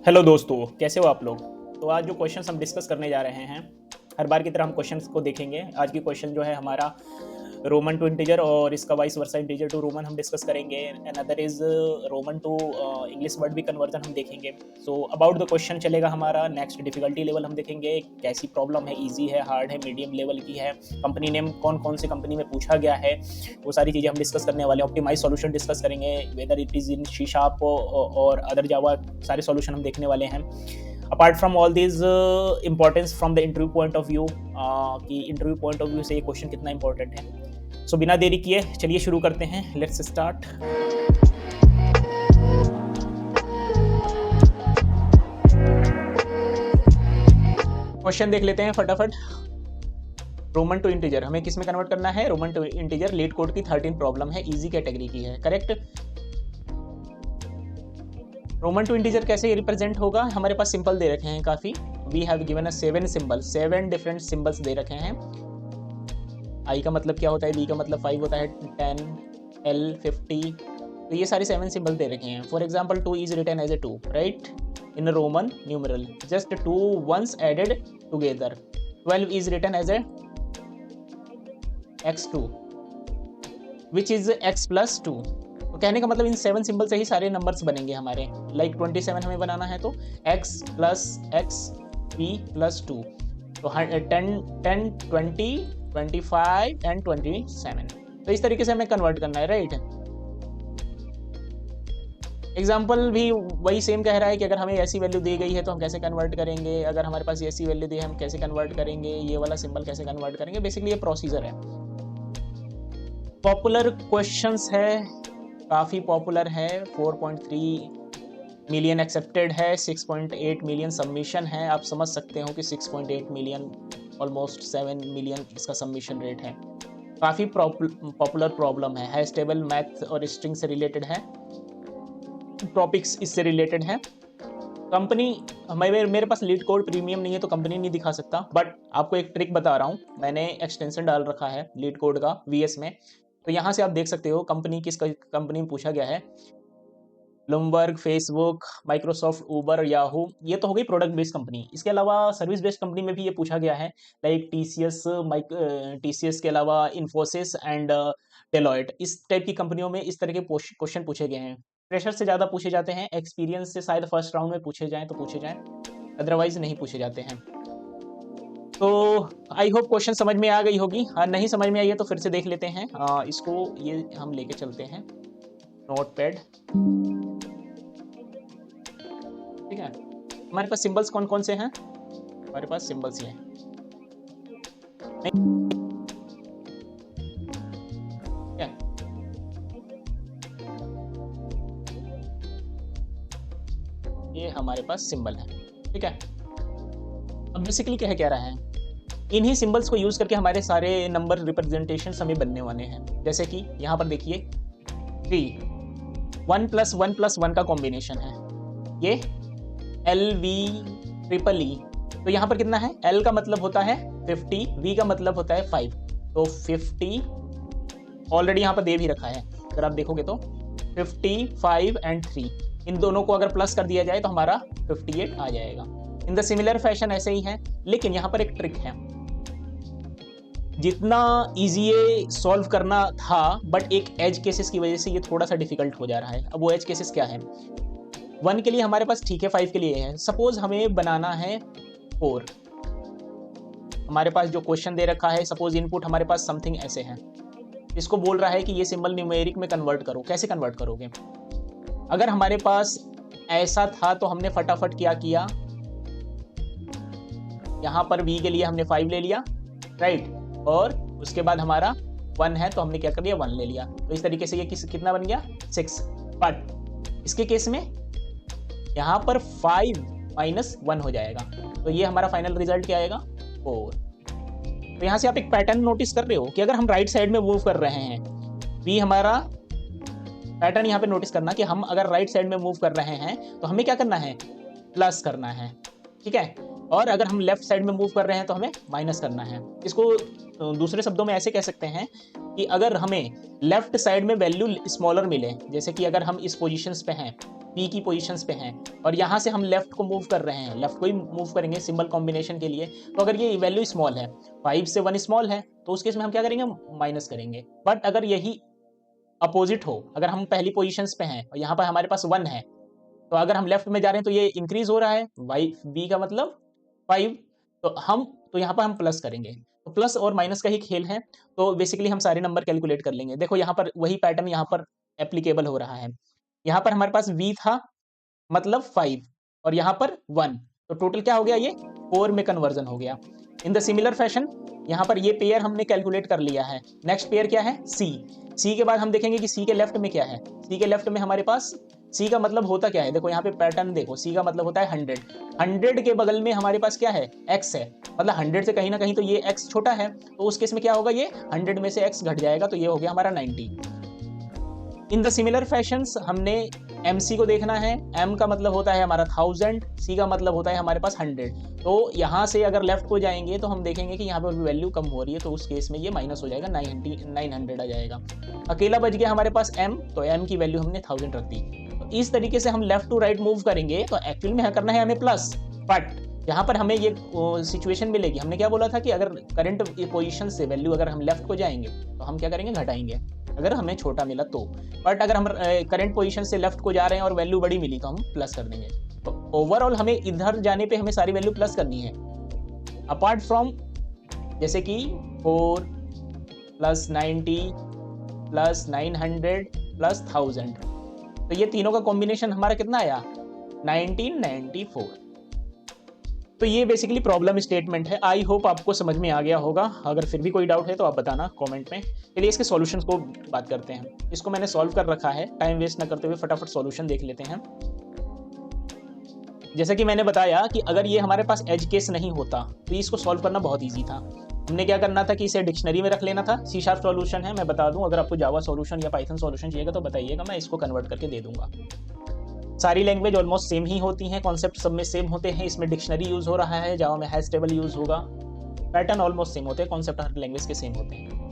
Hello दोस्तों, कैसे हो आप लोग। तो आज जो क्वेश्चंस हम डिस्कस करने जा रहे हैं, हर बार की तरह हम क्वेश्चंस को देखेंगे। आज की क्वेश्चन जो है हमारा रोमन टू इंटीजर और इसका vice versa integer to Roman हम डिस्कस करेंगे। Another is Roman to English word भी कन्वर्जन हम देखेंगे। सो अबाउट द क्वेश्चन चलेगा हमारा। नेक्स्ट डिफिकल्टी लेवल हम देखेंगे, कैसी प्रॉब्लम है, इजी है, हार्ड है, मीडियम लेवल की है, कंपनी नेम कौन कौन सी कंपनी में पूछा गया है, वो सारी चीज़ें हम डिस्कस करने वाले हैं। ऑप्टिमाइज सॉल्यूशन डिस्कस करेंगे, whether it is in C sharp और अदर जावा, सारे सॉल्यूशन हम देखने वाले हैं। Apart from all this importance from the interview point of view, कि इंटरव्यू पॉइंट ऑफ व्यू से ये क्वेश्चन कितना इंपॉर्टेंट है। सो बिना देरी किए चलिए शुरू करते हैं। Let's start. क्वेश्चन देख लेते हैं फटाफट। रोमन टू इंटीजर हमें किस में कन्वर्ट करना है? Roman to integer. LeetCode की 13 प्रॉब्लम है, इजी कैटेगरी की है, करेक्ट। रोमन टू इंटीजर कैसे रिप्रेजेंट होगा? हमारे पास सिंपल दे रखे हैं काफी। We have given a 7 symbol, 7 different symbols दे रखे हैं। आई का मतलब क्या होता है, बी का मतलब 5 होता है, 10, L 50, तो ये सारे 7 सिंबल दे रखे हैं। For example 2 is written as a 2, right, in Roman numeral, just 2 once added together. 12 is written as a x2 which is x plus 2। तो कहने का मतलब इन 7 सिंबल से ही सारे नंबर्स बनेंगे हमारे। लाइक 27 हमें बनाना है तो x plus x p plus 2, तो 10 20 25 एंड 27। तो इस तरीके से हमें कन्वर्ट करना है, राइट। एग्जाम्पल भी वही सेम कह रहा है कि अगर हमें ऐसी वैल्यू दी गई है तो हम कैसे कन्वर्ट करेंगे, अगर हमारे पास ऐसी वैल्यू दी है हम कैसे कन्वर्ट करेंगे, ये वाला सिंबल कैसे कन्वर्ट करेंगे। बेसिकली ये प्रोसीजर है। पॉपुलर क्वेश्चंस है, काफ़ी पॉपुलर है। 4.3 मिलियन एक्सेप्टेड है, 6.8 मिलियन सबमिशन है। आप समझ सकते हो कि 6.8 मिलियन, ऑलमोस्ट 7 मिलियन इसका सबमिशन रेट है। काफ़ी पॉपुलर प्रॉब्लम है। स्टेबल मैथ और स्ट्रिंग से रिलेटेड है, टॉपिक्स इससे रिलेटेड है। कंपनी, मेरे पास लीड कोड प्रीमियम नहीं है तो कंपनी नहीं दिखा सकता, बट आपको एक ट्रिक बता रहा हूँ। मैंने एक्सटेंशन डाल रखा है लीड कोड का VS में, तो यहाँ से आप देख सकते हो कंपनी किस कंपनी में पूछा गया है। ब्लूमबर्ग, फेसबुक, माइक्रोसॉफ्ट, उबर, याहू, ये तो हो गई प्रोडक्ट बेस्ड कंपनी। इसके अलावा सर्विस बेस्ड कंपनी में भी ये पूछा गया है, लाइक TCS के अलावा इन्फोसिस एंड डेलॉयट। इस टाइप की कंपनियों में इस तरह के क्वेश्चन पूछे गए हैं। प्रेशर से ज़्यादा पूछे जाते हैं, एक्सपीरियंस से शायद फर्स्ट राउंड में पूछे जाएँ तो पूछे जाएँ, अदरवाइज नहीं पूछे जाते हैं। तो आई होप क्वेश्चन समझ में आ गई होगी। नहीं समझ में आई है तो फिर से देख लेते हैं। इसको ये हम लेके चलते हैं नोटपैड, ठीक है। हमारे पास सिंबल्स कौन कौन से हैं? हमारे पास सिंबल्स ये हैं। ये हमारे पास सिंबल है, ठीक है। अब बेसिकली क्या रहा है, इन्हीं सिंबल्स को यूज करके हमारे सारे नंबर रिप्रेजेंटेशन हमें बनने वाले हैं। जैसे कि यहाँ पर देखिए 3, 1 + 1 + 1 का कॉम्बिनेशन है, ये LVEEE। तो यहाँ पर कितना है? L का मतलब होता है 50, V का मतलब होता है 5, तो 50 ऑलरेडी यहाँ पर दे भी रखा है। अगर आप देखोगे तो 55 एंड 3, इन दोनों को अगर प्लस कर दिया जाए तो हमारा 58 आ जाएगा। इन द सिमिलर फैशन ऐसे ही है, लेकिन यहाँ पर एक ट्रिक है। जितना इजी ये सॉल्व करना था, बट एक एज केसेस की वजह से ये थोड़ा सा डिफिकल्ट हो जा रहा है। अब वो एज केसेस क्या है? 1 के लिए हमारे पास ठीक है, 5 के लिए है। सपोज हमें बनाना है 4, हमारे पास जो क्वेश्चन दे रखा है, सपोज इनपुट हमारे पास समथिंग ऐसे है, इसको बोल रहा है कि ये सिंबल न्यूमेरिक में कन्वर्ट करो। कैसे कन्वर्ट करोगे? अगर हमारे पास ऐसा था तो हमने फटाफट क्या किया, यहाँ पर V के लिए हमने 5 ले लिया, राइट, और उसके बाद हमारा 1 है तो हमने क्या कर लिया, 1 ले लिया। तो इस तरीके से ये कितना बन गया, 6। बट इसके केस में यहाँ पर 5 - 1 हो जाएगा, तो ये हमारा फाइनल रिजल्ट क्या आएगा, 4। तो यहाँ से आप एक पैटर्न नोटिस कर रहे हो कि अगर हम राइट साइड में मूव कर रहे हैं, V हमारा पैटर्न यहाँ पे नोटिस करना कि हम अगर राइट साइड में मूव कर रहे हैं तो हमें क्या करना है, प्लस करना है, ठीक है। और अगर हम लेफ्ट साइड में मूव कर रहे हैं तो हमें माइनस करना है। इसको दूसरे शब्दों में ऐसे कह सकते हैं कि अगर हमें लेफ्ट साइड में वैल्यू स्मॉलर मिले, जैसे कि अगर हम इस पोजीशंस पे हैं, पी की पोजीशंस पे हैं और यहाँ से हम लेफ्ट को मूव कर रहे हैं, लेफ्ट को ही मूव करेंगे सिंबल कॉम्बिनेशन के लिए, तो अगर ये वैल्यू स्मॉल है, 5 से 1 स्मॉल है, तो उस केस में हम क्या करेंगे, माइनस करेंगे। बट अगर यही अपोजिट हो, अगर हम पहली पोजीशंस पे हैं और यहाँ पर हमारे पास 1 है, तो अगर हम लेफ्ट में जा रहे हैं तो ये इंक्रीज हो रहा है, वाई बी का मतलब 5, तो यहाँ पर हम प्लस करेंगे। तो प्लस और माइनस का ही खेल है। तो बेसिकली हम सारे नंबर कैलकुलेट कर लेंगे। देखो यहाँ पर वही पैटर्न यहाँ पर एप्लीकेबल हो रहा है। यहाँ पर हमारे पास v था मतलब 5 और यहाँ पर 1, तो टोटल क्या हो गया, ये 4 में कन्वर्जन हो गया। इन द सिमिलर फैशन यहाँ पर ये पेयर हमने कैलकुलेट कर लिया है। नेक्स्ट पेयर क्या है, सी के बाद हम देखेंगे कि सी के लेफ्ट में क्या है। सी के लेफ्ट में हमारे पास सी का मतलब होता क्या है, देखो यहाँ पे पैटर्न देखो, सी का मतलब होता है 100, 100 के बगल में हमारे पास क्या है, x है, मतलब 100 से कहीं ना कहीं तो ये x छोटा है, तो उस केस में क्या होगा, ये 100 में से x घट जाएगा, तो ये हो गया हमारा 90। इन द सिमिलर फैशंस हमने MC को देखना है, M का मतलब होता है हमारा 1000, C का मतलब होता है हमारे पास 100। तो यहाँ से अगर लेफ्ट को जाएंगे तो हम देखेंगे कि यहाँ पर वैल्यू कम हो रही है, तो उस केस में ये माइनस हो जाएगा, 900 आ जाएगा। अकेला बच गया हमारे पास M, तो M की वैल्यू हमने 1000 रख दी। तो इस तरीके से हम लेफ्ट टू राइट मूव करेंगे, तो एक्चुअल में करना है हमें प्लस, बट यहाँ पर हमें ये सिचुएशन मिलेगी। हमने क्या बोला था कि अगर करंट पोजीशन से वैल्यू अगर हम लेफ्ट को जाएंगे तो हम क्या करेंगे, घटाएंगे अगर हमें छोटा मिला तो। बट अगर हम करंट पोजीशन से लेफ्ट को जा रहे हैं और वैल्यू बड़ी मिली तो हम प्लस कर देंगे। तो ओवरऑल हमें इधर जाने पे हमें सारी वैल्यू प्लस करनी है, अपार्ट फ्रॉम जैसे कि 4 प्लस 90 प्लस 900 प्लस 1000, तो ये तीनों का कॉम्बिनेशन हमारा कितना आया, 1994। तो ये बेसिकली प्रॉब्लम स्टेटमेंट है। आई होप आपको समझ में आ गया होगा। अगर फिर भी कोई डाउट है तो आप बताना कमेंट में। चलिए इसके सॉल्यूशंस को बात करते हैं। इसको मैंने सॉल्व कर रखा है, टाइम वेस्ट ना करते हुए फटाफट सॉल्यूशन देख लेते हैं। जैसा कि मैंने बताया कि अगर ये हमारे पास एज केस नहीं होता तो इसको सॉल्व करना बहुत ईजी था। हमने क्या करना था कि इसे डिक्शनरी में रख लेना था। C# सॉल्यूशन है, मैं बता दूं, अगर आपको जावा सॉल्यूशन या पाइथन सॉल्यूशन चाहिएगा तो बताइएगा, मैं इसको कन्वर्ट करके दे दूंगा। सारी लैंग्वेज ऑलमोस्ट सेम ही होती हैं, कॉन्सेप्ट सब में सेम होते हैं। इसमें डिक्शनरी यूज हो रहा है, जावा में हैश टेबल यूज होगा, पैटर्न ऑलमोस्ट सेम होते हैं, कॉन्सेप्ट हर लैंग्वेज के सेम होते हैं।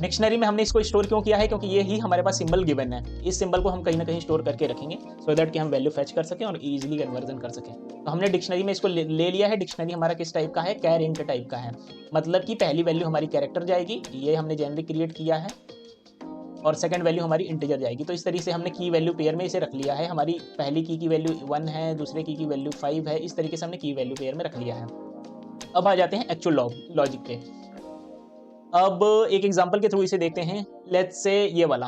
डिक्शनरी में हमने इसको स्टोर क्यों किया है, क्योंकि ये ही हमारे पास सिंबल गिवन है। इस सिंबल को हम कहीं ना कहीं स्टोर करके रखेंगे सो दैट कि हम वैल्यू फेच कर सकें और इजीली कन्वर्जन कर सकें। तो हमने डिक्शनरी में इसको ले लिया है। डिक्शनरी हमारा किस टाइप का है, कैर इंट टाइप का है, मतलब कि पहली वैल्यू हमारी कैरेक्टर जाएगी, ये हमने जेनरिक क्रिएट किया है, और सेकंड वैल्यू हमारी इंटीजर जाएगी। तो इस तरीके से हमने की वैल्यू पेयर में इसे रख लिया है। हमारी पहली की वैल्यू 1 है, दूसरे की वैल्यू 5 है, इस तरीके से हमने की वैल्यू पेयर में रख लिया है। अब आ जाते हैं एक्चुअल लॉजिक पे। अब एक एग्जांपल के थ्रू इसे देखते हैं। लेट्स से ये वाला,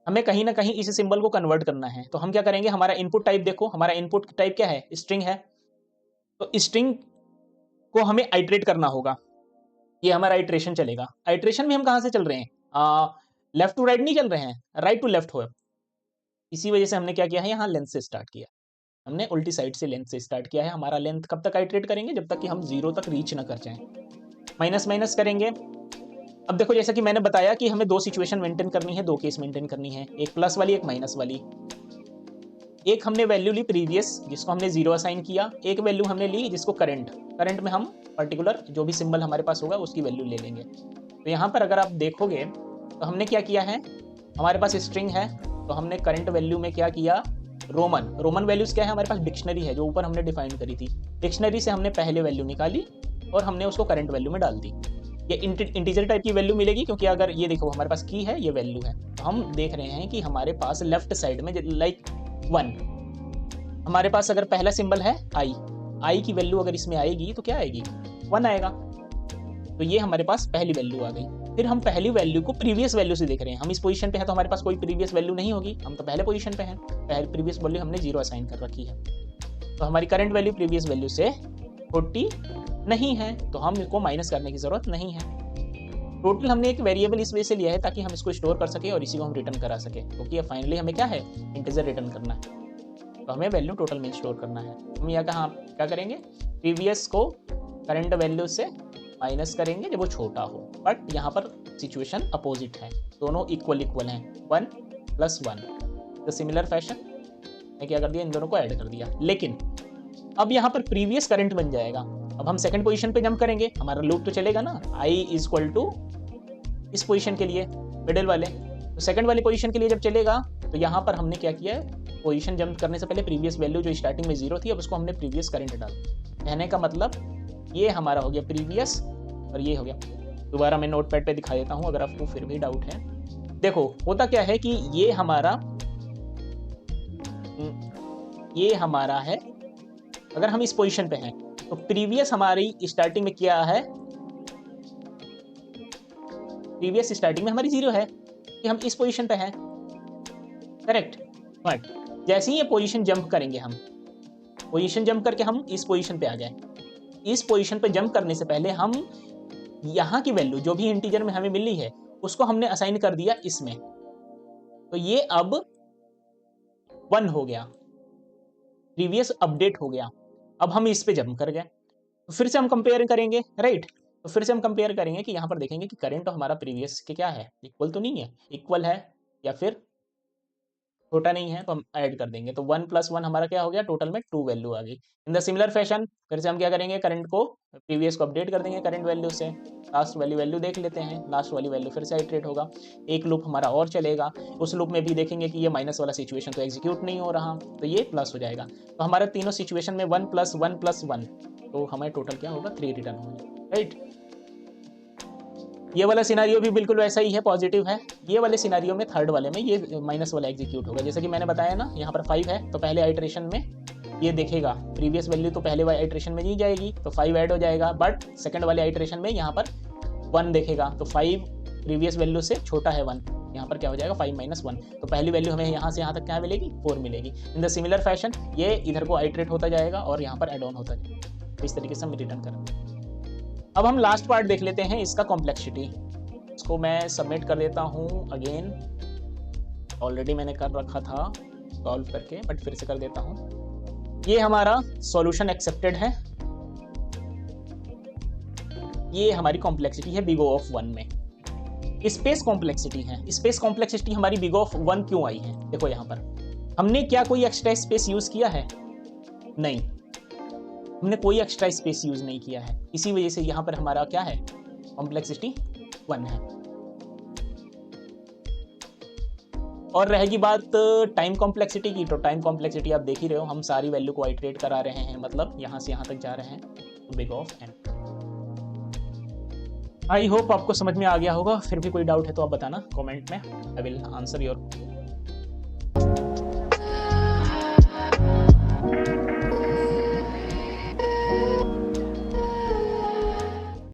हमें कहीं ना कहीं इस सिंबल को कन्वर्ट करना है, तो हम क्या करेंगे, हमारा इनपुट टाइप देखो, हमारा इनपुट टाइप क्या है, स्ट्रिंग है। तो स्ट्रिंग को हमें आइटरेट करना होगा, ये हमारा आइटरेशन चलेगा। आइटरेशन में हम कहाँ से चल रहे हैं, लेफ्ट टू राइट नहीं चल रहे हैं, राइट टू लेफ्ट हो। इसी वजह से हमने क्या किया है, यहाँ लेंथ से स्टार्ट किया, हमने उल्टी साइड से लेंथ से स्टार्ट किया है। हमारा लेंथ कब तक आइटरेट करेंगे, जब तक कि हम 0 तक रीच ना कर जाएं। माइनस माइनस करेंगे। अब देखो, जैसा कि मैंने बताया कि हमें 2 सिचुएशन मेंटेन करनी है, 2 केस मेंटेन करनी है, एक प्लस वाली एक माइनस वाली। एक हमने वैल्यू ली प्रीवियस, जिसको हमने 0 असाइन किया, एक वैल्यू हमने ली जिसको करंट में हम पर्टिकुलर जो भी सिंबल हमारे पास होगा उसकी वैल्यू ले लेंगे। तो यहाँ पर अगर आप देखोगे तो हमने क्या किया है, हमारे पास स्ट्रिंग है, तो हमने करंट वैल्यू में क्या किया, रोमन वैल्यूज क्या है, हमारे पास डिक्शनरी है जो ऊपर हमने डिफाइन करी थी। डिक्शनरी से हमने पहले वैल्यू निकाली और हमने उसको करंट वैल्यू में डाल दी। ये इंटीजर टाइप की वैल्यू मिलेगी, क्योंकि अगर ये देखो हमारे पास की है, ये वैल्यू है, तो हम देख रहे हैं कि हमारे पास लेफ्ट साइड में लाइक 1, हमारे पास अगर पहला सिंबल है आई की वैल्यू अगर इसमें आएगी तो क्या आएगी, 1 आएगा। तो ये हमारे पास पहली वैल्यू आ गई। फिर हम पहली वैल्यू को प्रीवियस वैल्यू से देख रहे हैं। हम इस पोजीशन पे हैं तो हमारे पास कोई प्रीवियस वैल्यू नहीं होगी, हम तो पहले पोजीशन पे हैं, पहले प्रीवियस वैल्यू हमने 0 असाइन कर रखी है। तो हमारी करंट वैल्यू प्रीवियस वैल्यू से 40 नहीं है, तो हम इसको माइनस करने की जरूरत नहीं है। टोटल हमने एक वेरिएबल इस वजह से लिया है ताकि हम इसको स्टोर कर सके और इसी को हम रिटर्न करा सके, क्योंकि फाइनली हमें क्या है, इंटीजर रिटर्न करना है, तो हमें वैल्यू टोटल में स्टोर करना है। हम यहाँ कहाँ क्या करेंगे, प्रीवियस को करंट वैल्यू से माइनस करेंगे जब वो छोटा हो, बट यहाँ पर सिचुएशन अपोजिट है, दोनों इक्वल हैं, 1 + 1। तो सिमिलर फैशन मैं क्या कर दिया, इन दोनों को ऐड कर दिया। लेकिन अब यहाँ पर प्रीवियस करंट बन जाएगा अब हम सेकंड पोजीशन पे जंप करेंगे, हमारा लूप तो चलेगा ना, i इज इक्वल टू इस पोजीशन के लिए मिडिल वाले, तो सेकंड वाली पोजीशन के लिए जब चलेगा तो यहाँ पर हमने क्या किया है, पोजीशन जंप करने से पहले प्रीवियस वैल्यू जो स्टार्टिंग में 0 थी अब उसको हमने प्रीवियस करंट डाल, कहने का मतलब ये हमारा हो गया प्रीवियस और ये हो गया। दोबारा मैं नोटपैड पे दिखा देता हूँ अगर आपको फिर भी डाउट है। देखो होता क्या है कि ये हमारा है, अगर हम इस पोजीशन पे हैं तो प्रीवियस हमारी स्टार्टिंग में क्या है, प्रीवियस स्टार्टिंग में हमारी 0 है कि हम इस पोजीशन पे हैं, करेक्ट। बट जैसे ही ये पोजीशन जंप करेंगे, हम पोजीशन जंप करके हम इस पोजीशन पे आ गए, इस पोजीशन पे जंप करने से पहले हम यहाँ की वैल्यू जो भी इंटीजर में हमें मिली है उसको हमने असाइन कर दिया इसमें, तो ये अब 1 हो गया, प्रीवियस अपडेट हो गया। अब हम इस पे जंप कर गए तो फिर से हम कंपेयर करेंगे, राइट। तो फिर से हम कंपेयर करेंगे कि यहाँ पर देखेंगे कि करंट तो हमारा प्रीवियस के क्या है, इक्वल तो नहीं है, इक्वल है या फिर छोटा नहीं है, तो हम ऐड कर देंगे, तो 1 + 1 हमारा क्या हो गया, टोटल में 2 वैल्यू आ गई। इन द सिमिलर फैशन फिर से हम क्या करेंगे, करंट को प्रीवियस को अपडेट कर देंगे करंट वैल्यू से, लास्ट वाली वैल्यू देख लेते हैं, लास्ट वाली वैल्यू फिर से आइटरेट होगा, एक लूप हमारा और चलेगा, उस लूप में भी देखेंगे कि ये माइनस वाला सिचुएशन तो एग्जीक्यूट नहीं हो रहा, तो ये प्लस हो जाएगा। तो हमारे तीनों सिचुएशन में 1 + 1 + 1, तो हमें टोटल क्या होगा 3 रिटर्न होगा, राइट। ये वाला सिनारियो भी बिल्कुल वैसा ही है, पॉजिटिव है। ये वाले सिनारियो में थर्ड वाले में ये माइनस वाला एग्जीक्यूट होगा, जैसे कि मैंने बताया ना, यहाँ पर 5 है तो पहले आइटरेशन में ये देखेगा प्रीवियस वैल्यू तो पहले वाले आइटरेशन में नहीं जाएगी तो 5 ऐड हो जाएगा, बट सेकंड वाले आइटरेशन में यहाँ पर 1 देखेगा तो 5 प्रीवियस वैल्यू से छोटा है 1, यहाँ पर क्या हो जाएगा 5 - 1, तो पहली वैल्यू हमें यहाँ से यहाँ तक क्या मिलेगी 4 मिलेगी। इन द सिमिलर फैशन ये इधर को आइटरेट होता जाएगा और यहाँ पर एड ऑन होता जाएगा, तो इस तरीके से हम रिटर्न करेंगे। अब हम लास्ट पार्ट देख लेते हैं, इसका कॉम्प्लेक्सिटी। इसको मैं सबमिट कर देता हूँ अगेन, ऑलरेडी मैंने कर रखा था सॉल्व करके, बट फिर से कर देता हूँ। ये हमारा सॉल्यूशन एक्सेप्टेड है, ये हमारी कॉम्प्लेक्सिटी है बिग O ऑफ 1 में। स्पेस कॉम्प्लेक्सिटी है, स्पेस कॉम्प्लेक्सिटी हमारी बिग O ऑफ 1 क्यों आई है, देखो यहाँ पर हमने क्या कोई एक्स्ट्रा स्पेस यूज किया है, नहीं, हमने कोई एक्स्ट्रा स्पेस यूज नहीं किया है, इसी वजह से यहाँ पर हमारा क्या है कॉम्प्लेक्सिटी 1 है। और रहेगी बात टाइम कॉम्प्लेक्सिटी की, तो टाइम कॉम्प्लेक्सिटी आप देख ही रहे हो, हम सारी वैल्यू को आइटरेट करा रहे हैं, मतलब यहाँ से यहाँ तक जा रहे हैं, तो big O of n। I hope आपको समझ में आ गया होगा, फिर भी कोई डाउट है तो आप बताना कमेंट में, आई विल आंसर योर